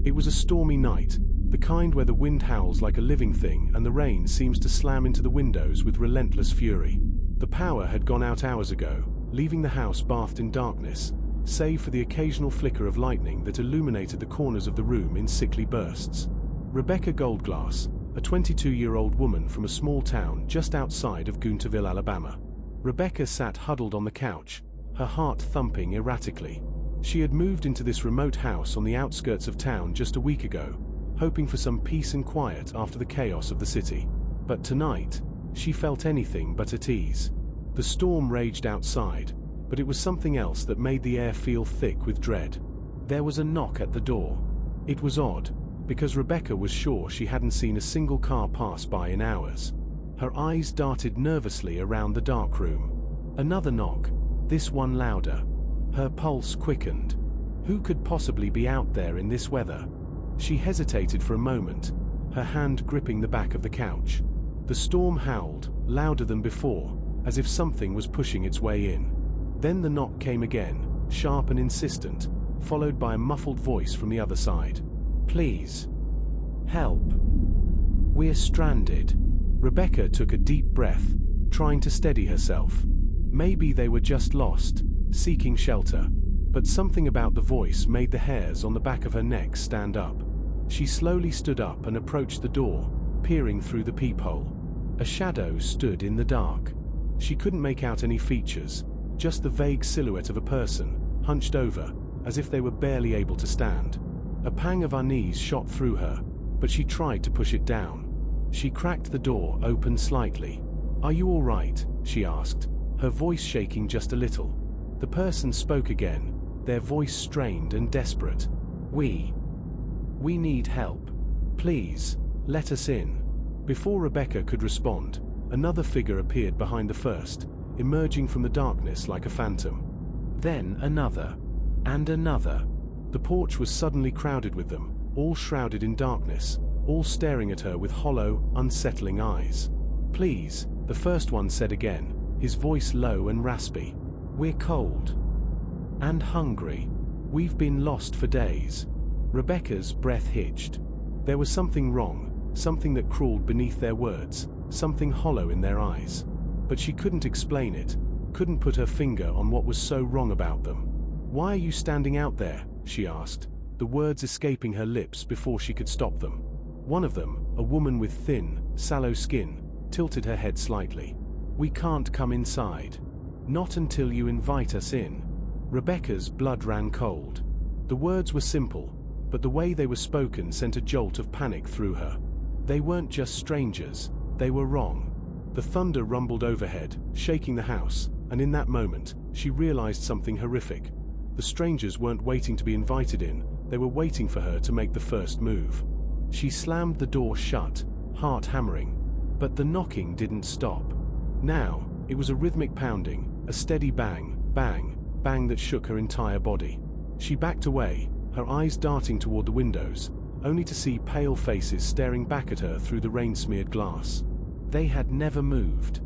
It was a stormy night, the kind where the wind howls like a living thing and the rain seems to slam into the windows with relentless fury. The power had gone out hours ago, leaving the house bathed in darkness, save for the occasional flicker of lightning that illuminated the corners of the room in sickly bursts. Rebecca Goldglass, a 22-year-old woman from a small town just outside of Gunterville, Alabama. Rebecca sat huddled on the couch, her heart thumping erratically. She had moved into this remote house on the outskirts of town just a week ago, hoping for some peace and quiet after the chaos of the city. But tonight, she felt anything but at ease. The storm raged outside, but it was something else that made the air feel thick with dread. There was a knock at the door. It was odd, because Rebecca was sure she hadn't seen a single car pass by in hours. Her eyes darted nervously around the dark room. Another knock, this one louder. Her pulse quickened. Who could possibly be out there in this weather? She hesitated for a moment, her hand gripping the back of the couch. The storm howled, louder than before, as if something was pushing its way in. Then the knock came again, sharp and insistent, followed by a muffled voice from the other side. "Please. Help. We're stranded." Rebecca took a deep breath, trying to steady herself. Maybe they were just lost, seeking shelter, but something about the voice made the hairs on the back of her neck stand up. She slowly stood up and approached the door, peering through the peephole. A shadow stood in the dark. She couldn't make out any features, just the vague silhouette of a person, hunched over, as if they were barely able to stand. A pang of unease shot through her, but she tried to push it down. She cracked the door open slightly. "Are you all right?" she asked, her voice shaking just a little. The person spoke again, their voice strained and desperate. We need help. Please, let us in." Before Rebecca could respond, another figure appeared behind the first, emerging from the darkness like a phantom. Then another, and another. The porch was suddenly crowded with them, all shrouded in darkness, all staring at her with hollow, unsettling eyes. "Please," the first one said again, his voice low and raspy. "We're cold. And hungry. We've been lost for days." Rebecca's breath hitched. There was something wrong, something that crawled beneath their words, something hollow in their eyes. But she couldn't explain it, couldn't put her finger on what was so wrong about them. "Why are you standing out there?" she asked, the words escaping her lips before she could stop them. One of them, a woman with thin, sallow skin, tilted her head slightly. "We can't come inside. Not until you invite us in." Rebecca's blood ran cold. The words were simple, but the way they were spoken sent a jolt of panic through her. They weren't just strangers, they were wrong. The thunder rumbled overhead, shaking the house, and in that moment, she realized something horrific. The strangers weren't waiting to be invited in, they were waiting for her to make the first move. She slammed the door shut, heart hammering. But the knocking didn't stop. Now, it was a rhythmic pounding, a steady bang, bang, bang that shook her entire body. She backed away, her eyes darting toward the windows, only to see pale faces staring back at her through the rain-smeared glass. They had never moved.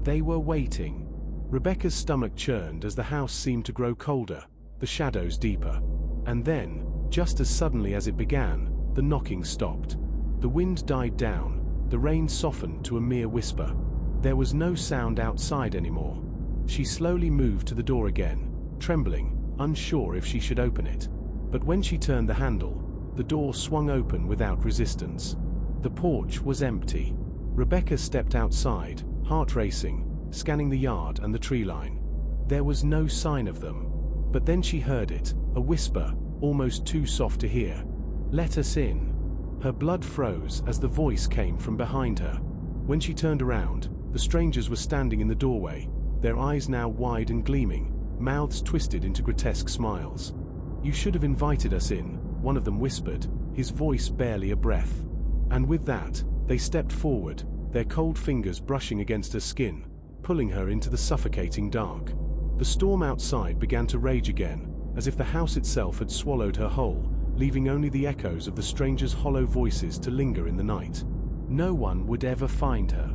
They were waiting. Rebecca's stomach churned as the house seemed to grow colder, the shadows deeper. And then, just as suddenly as it began, the knocking stopped. The wind died down, the rain softened to a mere whisper. There was no sound outside anymore. She slowly moved to the door again, trembling, unsure if she should open it. But when she turned the handle, the door swung open without resistance. The porch was empty. Rebecca stepped outside, heart racing, scanning the yard and the tree line. There was no sign of them. But then she heard it, a whisper, almost too soft to hear. "Let us in." Her blood froze as the voice came from behind her. When she turned around, the strangers were standing in the doorway, their eyes now wide and gleaming, mouths twisted into grotesque smiles. "You should have invited us in," one of them whispered, his voice barely a breath. And with that, they stepped forward, their cold fingers brushing against her skin, pulling her into the suffocating dark. The storm outside began to rage again, as if the house itself had swallowed her whole, leaving only the echoes of the strangers' hollow voices to linger in the night. No one would ever find her.